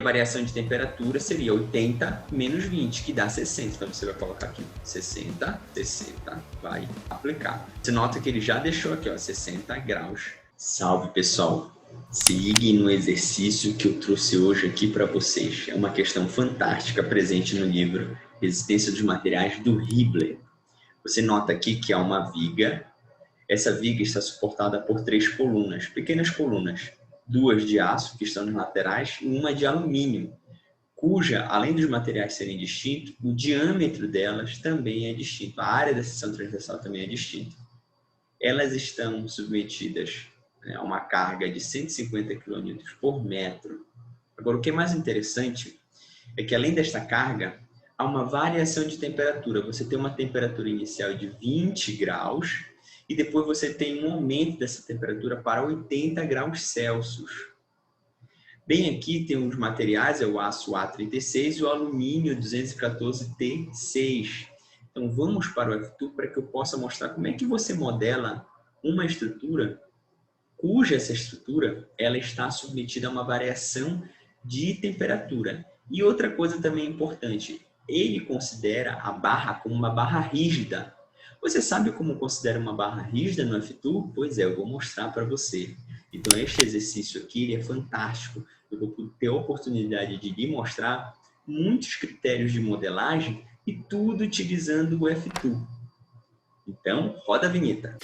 A variação de temperatura seria 80 menos 20, que dá 60. Então, você vai colocar aqui 60, 60, vai aplicar. Você nota que ele já deixou aqui, ó, 60 graus. Salve, pessoal! Se liguem no exercício que eu trouxe hoje aqui para vocês. É uma questão fantástica presente no livro Resistência dos Materiais, do Hibbeler. Você nota aqui que há uma viga. Essa viga está suportada por 3 colunas, pequenas colunas. 2 de aço, que estão nas laterais, e uma de alumínio, cuja, além dos materiais serem distintos, o diâmetro delas também é distinto. A área da seção transversal também é distinta. Elas estão submetidas a uma carga de 150 kN por metro. Agora, o que é mais interessante é que, além desta carga, há uma variação de temperatura. Você tem uma temperatura inicial de 20 graus e depois você tem um aumento dessa temperatura para 80 graus Celsius. Bem aqui tem os materiais, é o aço A36 e o alumínio 214T6. Então, vamos para o F2 para que eu possa mostrar como é que você modela uma estrutura cuja essa estrutura ela está submetida a uma variação de temperatura. E outra coisa também importante, ele considera a barra como uma barra rígida. Você sabe como considera uma barra rígida no F2? Pois é, eu vou mostrar para você. Então, este exercício aqui ele é fantástico. Eu vou ter a oportunidade de lhe mostrar muitos critérios de modelagem e tudo utilizando o F2. Então, roda a vinheta.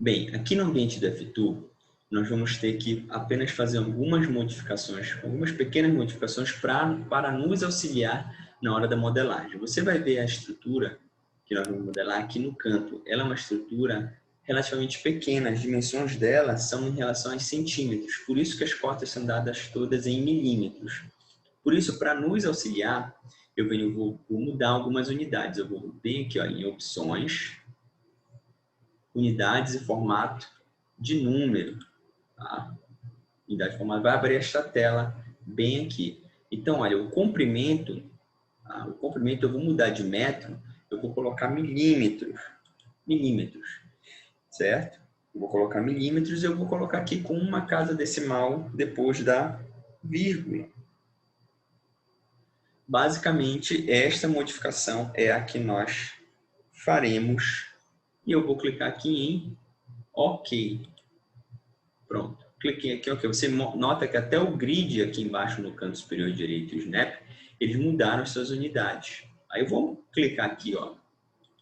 Bem, aqui no ambiente do F2, nós vamos ter que apenas fazer algumas pequenas modificações para nos auxiliar na hora da modelagem. Você vai ver a estrutura que nós vamos modelar aqui no canto. Ela é uma estrutura relativamente pequena, as dimensões dela são em relação aos centímetros, por isso que as cotas são dadas todas em milímetros. Por isso, para nos auxiliar, eu vou mudar algumas unidades. Eu vou vir aqui ó, em opções, unidades e formato de número. Tá? Unidade de formato vai abrir esta tela bem aqui. Então, olha, o comprimento eu vou mudar de metro, eu vou colocar milímetros, certo? Eu vou colocar milímetros e eu vou colocar aqui com uma casa decimal depois da vírgula. Basicamente, esta modificação é a que nós faremos e eu vou clicar aqui em OK. Pronto, cliquei aqui, OK. Você nota que até o grid aqui embaixo no canto superior direito, o Snap, eles mudaram as suas unidades. Aí eu vou clicar aqui, ó,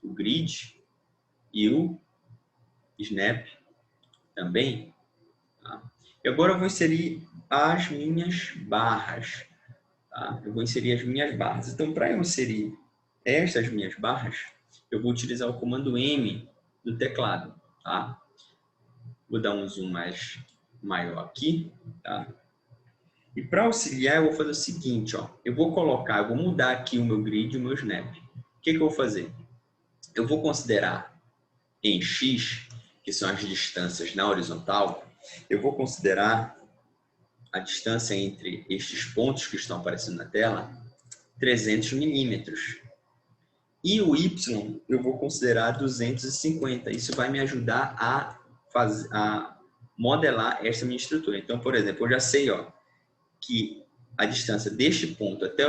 o grid e o Snap também. Tá? E agora eu vou inserir as minhas barras. Tá? Eu vou inserir as minhas barras. Então, para eu inserir estas minhas barras, eu vou utilizar o comando M do teclado. Tá? Vou dar um zoom maior aqui. Tá? E para auxiliar, eu vou fazer o seguinte. Ó, eu vou mudar aqui o meu grid e o meu snap. O que eu vou fazer? Eu vou considerar em X, que são as distâncias na horizontal, eu vou considerar a distância entre estes pontos que estão aparecendo na tela, 300 milímetros. E o Y eu vou considerar 250. Isso vai me ajudar a modelar esta minha estrutura. Então, por exemplo, eu já sei que a distância deste ponto até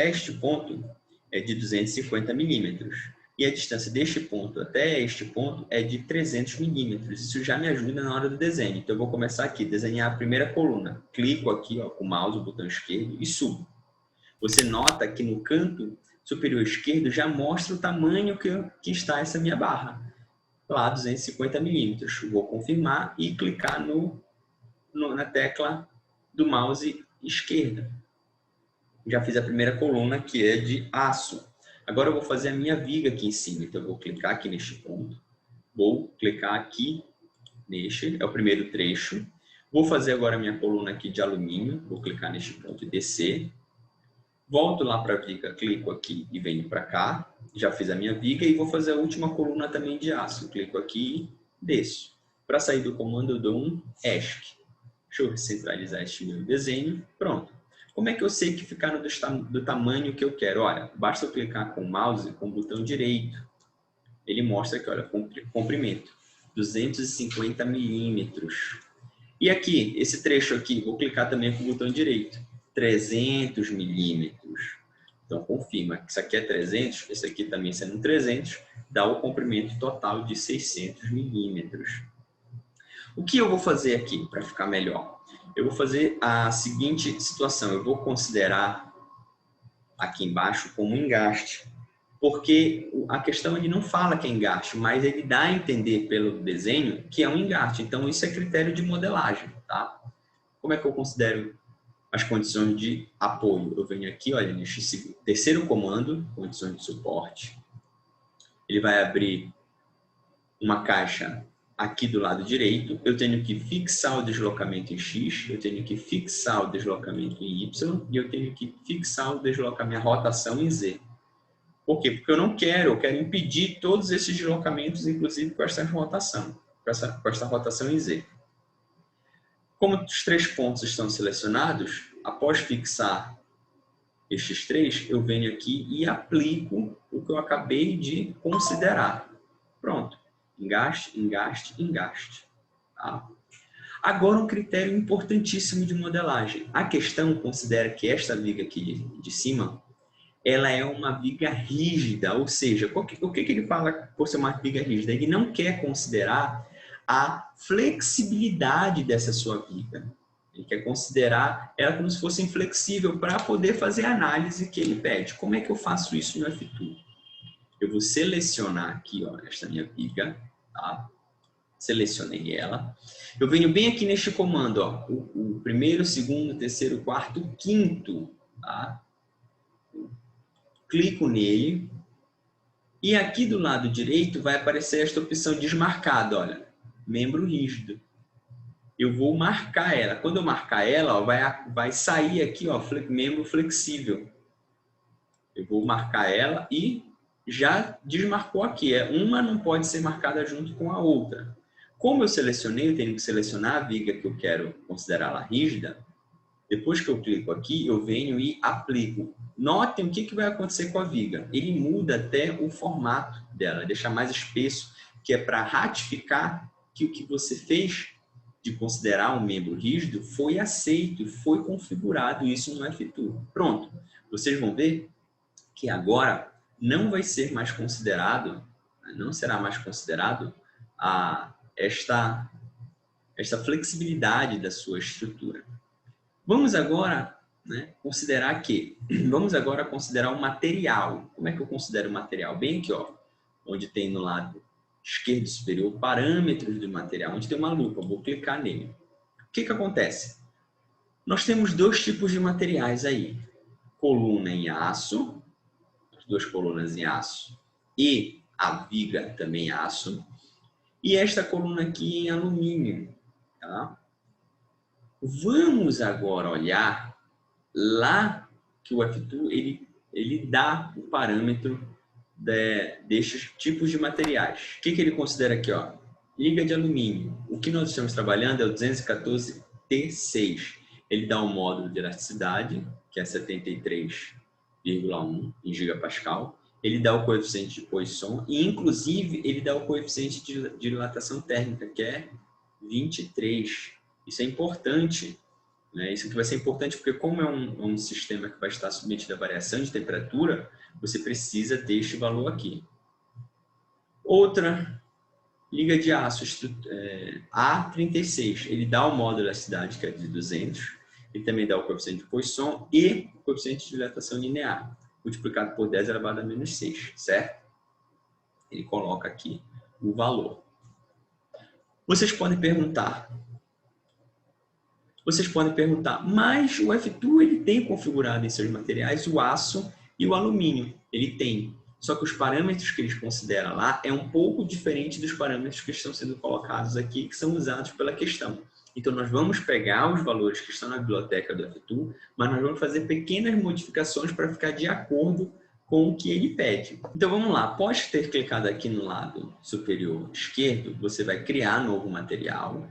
este ponto é de 250 milímetros. E a distância deste ponto até este ponto é de 300 milímetros. Isso já me ajuda na hora do desenho. Então, eu vou começar aqui, desenhar a primeira coluna. Clico aqui com o mouse, o botão esquerdo, e subo. Você nota que no canto superior esquerdo já mostra o tamanho que está essa minha barra. Lá, 250 milímetros. Vou confirmar e clicar na tecla do mouse esquerda. Já fiz a primeira coluna, que é de aço. Agora eu vou fazer a minha viga aqui em cima. Então, eu vou clicar aqui neste ponto. Vou clicar aqui neste, é o primeiro trecho. Vou fazer agora a minha coluna aqui de alumínio. Vou clicar neste ponto e descer. Volto lá para a viga, clico aqui e venho para cá. Já fiz a minha viga e vou fazer a última coluna também de aço. Clico aqui e desço. Para sair do comando, eu dou um ESC. Deixa eu centralizar este meu desenho. Pronto. Como é que eu sei que ficar do tamanho que eu quero? Olha, basta eu clicar com o mouse com o botão direito. Ele mostra aqui, olha, comprimento. 250 milímetros. E aqui, esse trecho aqui, vou clicar também com o botão direito. 300 milímetros. Então, confirma que isso aqui é 300, esse aqui também sendo 300, dá o comprimento total de 600 milímetros. O que eu vou fazer aqui para ficar melhor? Eu vou fazer a seguinte situação. Eu vou considerar aqui embaixo como engaste. Porque a questão ele não fala que é engaste, mas ele dá a entender pelo desenho que é um engaste. Então, isso é critério de modelagem, tá? Como é que eu considero as condições de apoio? Eu venho aqui, olha, neste terceiro comando, condições de suporte. Ele vai abrir uma caixa aqui do lado direito. Eu tenho que fixar o deslocamento em X, eu tenho que fixar o deslocamento em Y e eu tenho que fixar o deslocamento, a rotação em Z. Por quê? Porque eu quero impedir todos esses deslocamentos, inclusive com essa rotação, com essa rotação em Z. Como os 3 pontos estão selecionados, após fixar estes 3, eu venho aqui e aplico o que eu acabei de considerar. Pronto. Engaste, engaste, engaste. Tá? Agora, um critério importantíssimo de modelagem. A questão considera que esta viga aqui de cima, ela é uma viga rígida, ou seja, o que ele fala por ser uma viga rígida? Ele não quer considerar a flexibilidade dessa sua viga. Ele quer considerar ela como se fosse inflexível para poder fazer a análise que ele pede. Como é que eu faço isso no F2? Eu vou selecionar aqui, ó, esta minha viga, tá? Selecionei ela. Eu venho bem aqui neste comando, ó, o primeiro, segundo, terceiro, quarto, quinto, tá? Clico nele e aqui do lado direito vai aparecer esta opção desmarcado, olha, membro rígido. Eu vou marcar ela. Quando eu marcar ela, ó, vai sair aqui, ó, membro flexível. Eu vou marcar ela e já desmarcou aqui. Uma não pode ser marcada junto com a outra. Como eu selecionei, eu tenho que selecionar a viga que eu quero considerá-la rígida. Depois que eu clico aqui, eu venho e aplico. Notem o que vai acontecer com a viga. Ele muda até o formato dela, deixa mais espesso, que é para ratificar que o que você fez de considerar um membro rígido foi aceito, foi configurado isso no F2. Pronto. Vocês vão ver que agora não vai ser mais considerado, não será mais considerado esta flexibilidade da sua estrutura. Vamos agora, considerar o material. Como é que eu considero o material? Bem aqui, ó, onde tem no lado esquerdo superior parâmetros do material, onde tem uma lupa, eu vou clicar nele. O que acontece? Nós temos 2 tipos de materiais aí. Coluna em aço, 2 colunas em aço e a viga também em aço. E esta coluna aqui em alumínio. Tá? Vamos agora olhar lá que o F2 ele dá o parâmetro destes tipos de materiais. O que ele considera aqui? Ó? Liga de alumínio. O que nós estamos trabalhando é o 214 T6. Ele dá um módulo de elasticidade, que é 73,1 em gigapascal. Ele dá o coeficiente de Poisson e, inclusive, ele dá o coeficiente de dilatação térmica, que é 23. Isso é importante, né? Isso aqui vai ser importante porque, como é um sistema que vai estar submetido à variação de temperatura, você precisa ter este valor aqui. Outra liga de aço, A36, ele dá o módulo de elasticidade, que é de 200, ele também dá o coeficiente de Poisson e o coeficiente de dilatação linear, multiplicado por 10 elevado a menos 6, certo? Ele coloca aqui o valor. Vocês podem perguntar, mas o F2 ele tem configurado em seus materiais o aço e o alumínio. Ele tem. Só que os parâmetros que eles consideram lá é um pouco diferente dos parâmetros que estão sendo colocados aqui, que são usados pela questão. Então, nós vamos pegar os valores que estão na biblioteca do F2, mas nós vamos fazer pequenas modificações para ficar de acordo com o que ele pede. Então, vamos lá. Após ter clicado aqui no lado superior esquerdo, você vai criar novo material.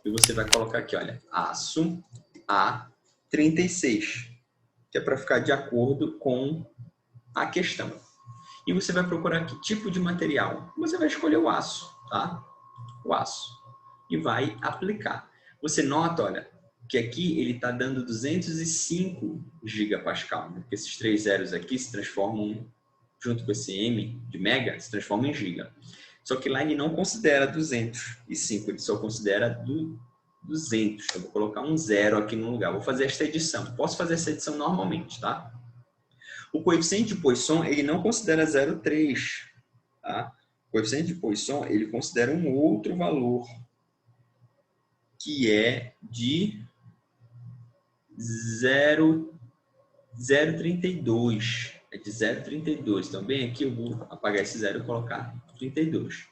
E você vai colocar aqui, olha, aço A36, que é para ficar de acordo com a questão. E você vai procurar que tipo de material. Você vai escolher o aço, tá? o aço. E vai aplicar. Você nota, olha, que aqui ele está dando 205 gigapascal, né? Porque esses 3 zeros aqui se transformam, junto com esse M de mega, se transformam em giga. Só que lá ele não considera 205, ele só considera 200. Então, vou colocar um zero aqui no lugar. Vou fazer esta edição. Posso fazer essa edição normalmente, tá? O coeficiente de Poisson, ele não considera 0,3, tá? O coeficiente de Poisson, ele considera um outro valor, que é de 0,32. É de 0,32. Então, bem aqui eu vou apagar esse zero e colocar 32.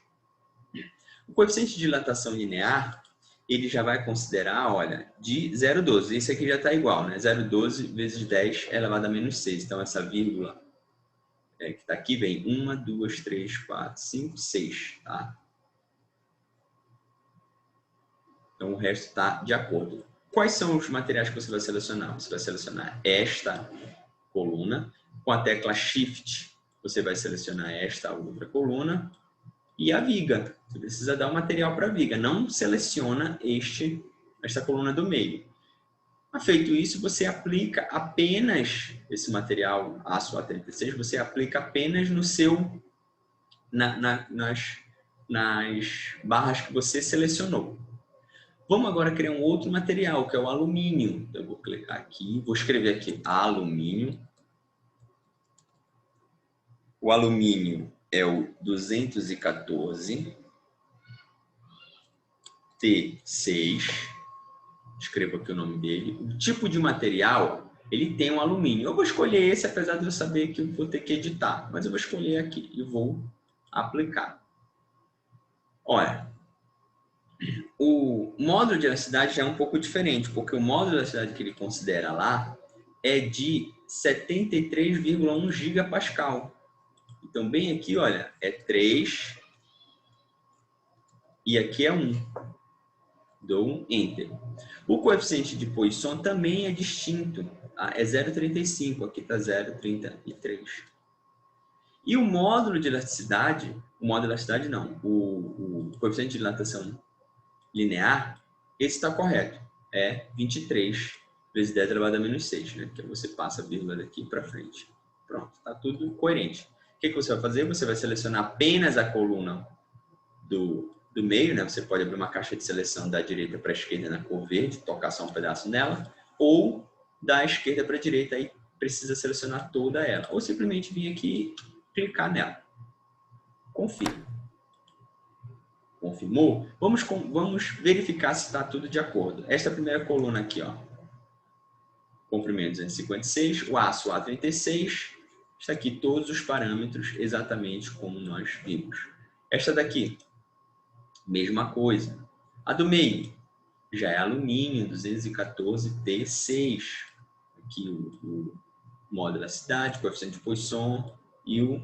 O coeficiente de dilatação linear, ele já vai considerar, olha, de 0,12. Esse aqui já está igual, né? 0,12 vezes 10 elevado a menos 6. Então, essa vírgula que está aqui vem 1, 2, 3, 4, 5, 6, tá? Então, o resto está de acordo. Quais são os materiais que você vai selecionar? Você vai selecionar esta coluna. Com a tecla Shift, você vai selecionar esta outra coluna. E a viga. Você precisa dar o material para a viga. Não seleciona esta coluna do meio. Feito isso, você aplica apenas esse material aço A36, você aplica apenas no seu, nas barras que você selecionou. Vamos agora criar um outro material, que é o alumínio. Eu vou clicar aqui, vou escrever aqui alumínio. O alumínio é o 214 T6. Escrevo aqui o nome dele. O tipo de material, ele tem um alumínio. Eu vou escolher esse, apesar de eu saber que eu vou ter que editar. Mas eu vou escolher aqui e vou aplicar. Olha, o módulo de elasticidade já é um pouco diferente, porque o módulo de elasticidade que ele considera lá é de 73,1 gigapascal. Então, bem aqui, olha, é 3 e aqui é 1. Dou um Enter. O coeficiente de Poisson também é distinto. Tá? É 0,35. Aqui está 0,33. E o módulo de elasticidade, o coeficiente de dilatação linear, esse está correto. É 23 vezes 10 elevado a menos 6. Né? Que você passa a vírgula daqui para frente. Pronto, está tudo coerente. O que você vai fazer? Você vai selecionar apenas a coluna do meio, né? Você pode abrir uma caixa de seleção da direita para a esquerda na cor verde, tocar só um pedaço nela, ou da esquerda para a direita e precisa selecionar toda ela, ou simplesmente vir aqui e clicar nela. Confirma. Confirmou? Vamos verificar se está tudo de acordo. Esta primeira coluna aqui, ó, comprimento 256, o aço A36, está aqui todos os parâmetros exatamente como nós vimos. Esta daqui, mesma coisa. A do meio já é alumínio, 214 T6. Aqui o módulo da cidade, coeficiente de Poisson e o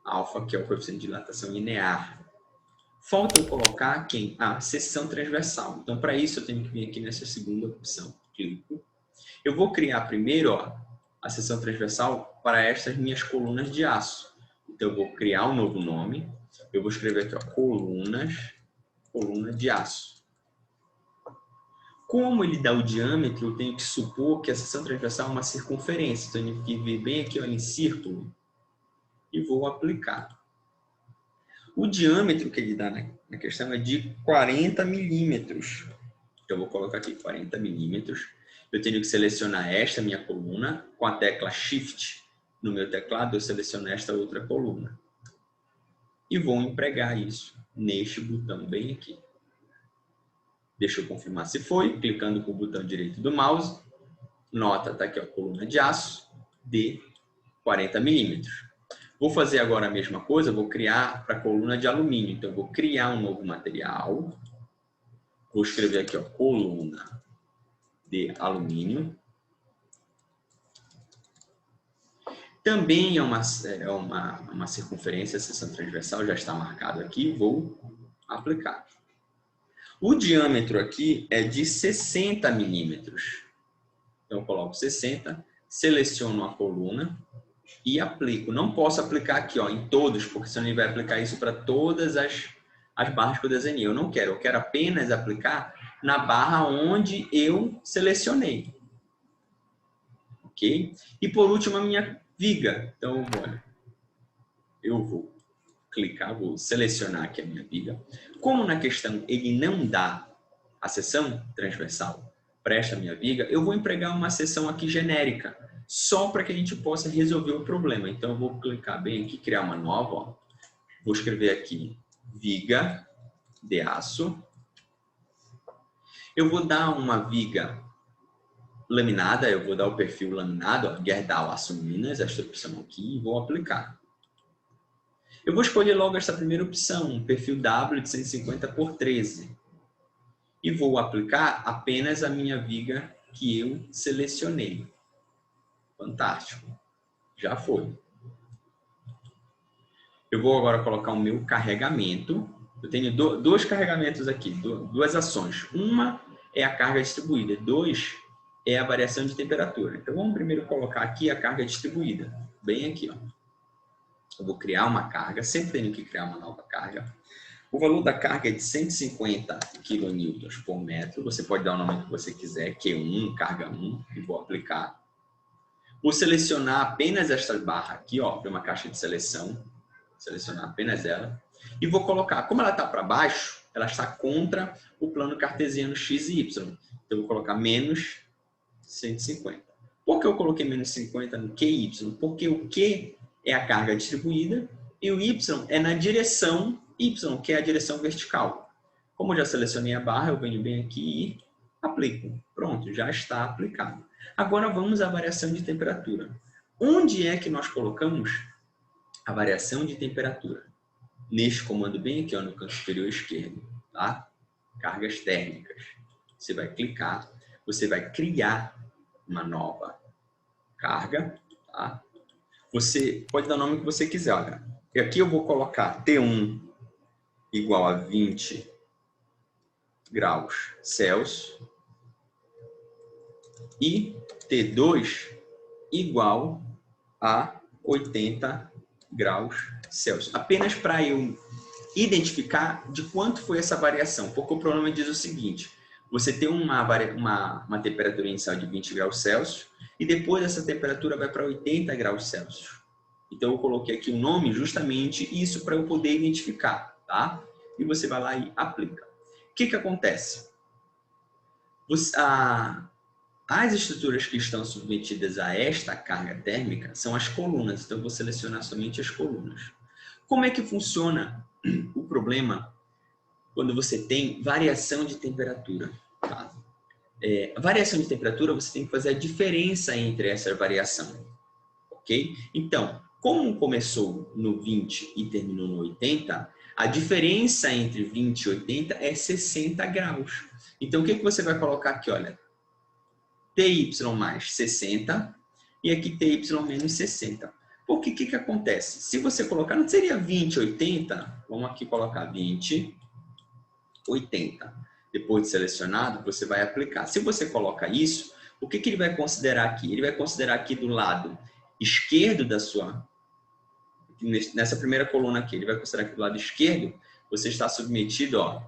alfa, que é o coeficiente de dilatação linear. Falta eu colocar quem? A seção transversal. Então, para isso, eu tenho que vir aqui nessa segunda opção. Clico. Eu vou criar primeiro, ó, a seção transversal para estas minhas colunas de aço. Então, eu vou criar um novo nome. Eu vou escrever aqui, ó, coluna de aço. Como ele dá o diâmetro, eu tenho que supor que a seção transversal é uma circunferência. Então, eu tenho que vir bem aqui, ó, em círculo e vou aplicar. O diâmetro que ele dá na questão é de 40 milímetros. Então, eu vou colocar aqui 40 milímetros. Eu tenho que selecionar esta minha coluna. Com a tecla Shift no meu teclado, eu seleciono esta outra coluna. E vou empregar isso neste botão bem aqui. Deixa eu confirmar se foi, clicando com o botão direito do mouse. Nota, está aqui a coluna de aço de 40 milímetros. Vou fazer agora a mesma coisa, vou criar para a coluna de alumínio. Então, vou criar um novo material. Vou escrever aqui, ó, coluna de alumínio. Também é uma circunferência, a seção transversal já está marcado aqui. Vou aplicar. O diâmetro aqui é de 60 milímetros. Então, eu coloco 60, seleciono a coluna e aplico. Não posso aplicar aqui, ó, em todos, porque senão ele vai aplicar isso para todas as as barras que eu desenhei. Eu não quero, eu quero apenas aplicar na barra onde eu selecionei. Ok? E por último, a minha viga. Então, olha, eu vou clicar, vou selecionar aqui a minha viga. Como na questão ele não dá a seção transversal para esta minha viga, eu vou empregar uma seção aqui genérica, só para que a gente possa resolver o problema. Então, eu vou clicar bem aqui, criar uma nova, ó. Vou escrever aqui viga de aço. Eu vou dar uma viga laminada, eu vou dar o perfil laminado, ó, Gerdau Aço Minas, esta opção aqui, e vou aplicar. Eu vou escolher logo esta primeira opção, um perfil W de 150 por 13. E vou aplicar apenas a minha viga que eu selecionei. Fantástico. Já foi. Eu vou agora colocar o meu carregamento. Eu tenho dois carregamentos aqui, duas ações. Uma é a carga distribuída, dois é a variação de temperatura. Então, vamos primeiro colocar aqui a carga distribuída. Bem aqui, ó. Eu vou criar uma carga, sempre tenho que criar uma nova carga. O valor da carga é de 150 kN por metro. Você pode dar o nome que você quiser, Q1, carga 1, e vou aplicar. Vou selecionar apenas esta barra aqui, ó, de uma caixa de seleção. Selecionar apenas ela. E vou colocar, como ela está para baixo, ela está contra o plano cartesiano x e y. Então, eu vou colocar menos 150. Por que eu coloquei menos 50 no QY? Porque o Q é a carga distribuída e o Y é na direção Y, que é a direção vertical. Como eu já selecionei a barra, eu venho bem aqui e aplico. Pronto, já está aplicado. Agora vamos à variação de temperatura. Onde é que nós colocamos a variação de temperatura? Neste comando bem aqui, ó, no canto superior esquerdo, tá? Cargas térmicas. Você vai clicar, você vai criar uma nova carga, tá? Você pode dar o nome que você quiser, olha. E aqui eu vou colocar T1 igual a 20 graus Celsius e T2 igual a 80 graus Celsius. Apenas para eu identificar de quanto foi essa variação, porque o problema diz o seguinte: você tem uma temperatura inicial de 20 graus Celsius e depois essa temperatura vai para 80 graus Celsius. Então, eu coloquei aqui o nome justamente isso para eu poder identificar, tá? E você vai lá e aplica. O que acontece? As estruturas que estão submetidas a esta carga térmica são as colunas. Então, eu vou selecionar somente as colunas. Como é que funciona o problema quando você tem variação de temperatura? Tá? A variação de temperatura, você tem que fazer a diferença entre essa variação. Ok? Então, como começou no 20 e terminou no 80, a diferença entre 20 e 80 é 60 graus. Então, o que você vai colocar aqui? Olha, TY mais 60 e aqui TY menos 60. Porque o que acontece? Se você colocar, não seria 20, 80? Vamos aqui colocar 20, 80. Depois de selecionado, você vai aplicar. Se você coloca isso, o que ele vai considerar aqui? Ele vai considerar aqui do lado esquerdo da sua... Nessa primeira coluna aqui, ele vai considerar que do lado esquerdo você está submetido, ó,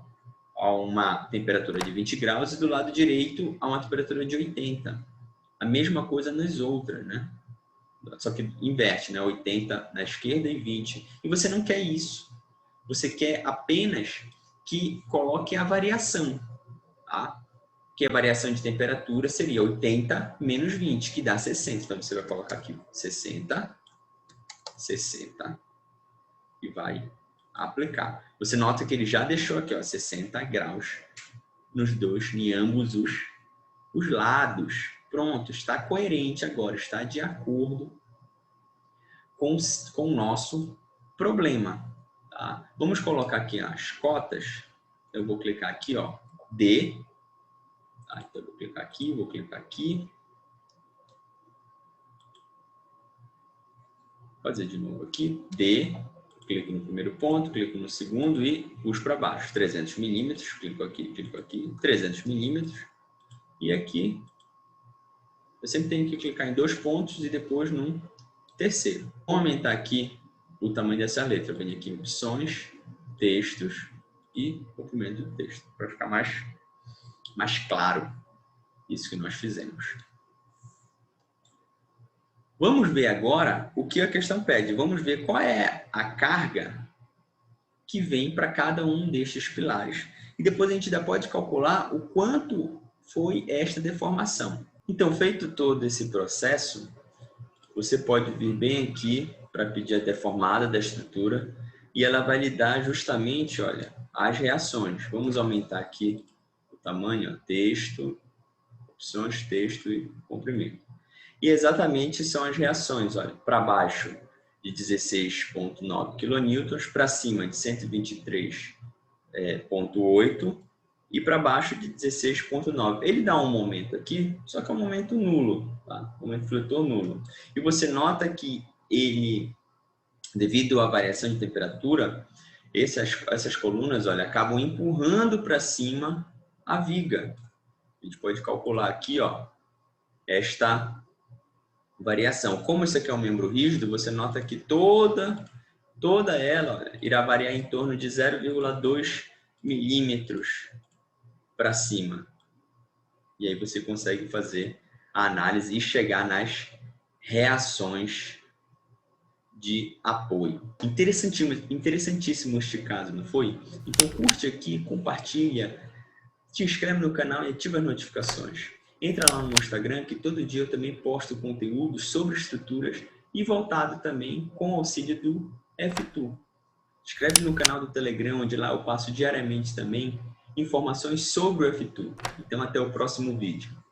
a uma temperatura de 20 graus e do lado direito a uma temperatura de 80. A mesma coisa nas outras, né? Só que inverte, né? 80 na esquerda e 20. E você não quer isso. Você quer apenas que coloque a variação, tá? Que a variação de temperatura seria 80 menos 20, que dá 60. Então, você vai colocar aqui 60, 60 e vai aplicar. Você nota que ele já deixou aqui, ó, 60 graus em ambos os lados. Pronto, está coerente agora, está de acordo com o nosso problema. Tá? Vamos colocar aqui as cotas. Eu vou clicar aqui, ó, D. Tá? Então, eu vou clicar aqui, vou clicar aqui. Vou fazer de novo aqui, D. Clico no primeiro ponto, clico no segundo e puxo para baixo. 300 milímetros, clico aqui, 300 milímetros. E aqui, eu sempre tenho que clicar em 2 pontos e depois num terceiro. Vou aumentar aqui o tamanho dessa letra. Eu venho aqui em opções, textos, e comprimento do texto, para ficar mais claro isso que nós fizemos. Vamos ver agora o que a questão pede. Vamos ver qual é a carga que vem para cada um destes pilares. E depois a gente ainda pode calcular o quanto foi esta deformação. Então, feito todo esse processo, você pode vir bem aqui para pedir a deformada da estrutura e ela vai lhe dar justamente, olha, as reações. Vamos aumentar aqui o tamanho, ó, texto, opções, texto e comprimento. E exatamente são as reações, olha, para baixo de 16,9 kN, para cima de 123,8 e para baixo de 16,9. Ele dá um momento aqui, só que é um momento nulo, tá? Momento flutor nulo. E você nota que ele, devido à variação de temperatura, essas colunas, olha, acabam empurrando para cima a viga. A gente pode calcular aqui, ó, esta variação. Como isso aqui é um membro rígido, você nota que toda ela irá variar em torno de 0,2 milímetros para cima. E aí você consegue fazer a análise e chegar nas reações de apoio. Interessantíssimo este caso, não foi? Então curte aqui, compartilha, se inscreve no canal e ativa as notificações. Entra lá no meu Instagram, que todo dia eu também posto conteúdo sobre estruturas e voltado também com o auxílio do F2. Inscreve no canal do Telegram, onde lá eu passo diariamente também informações sobre o F2. Então até o próximo vídeo.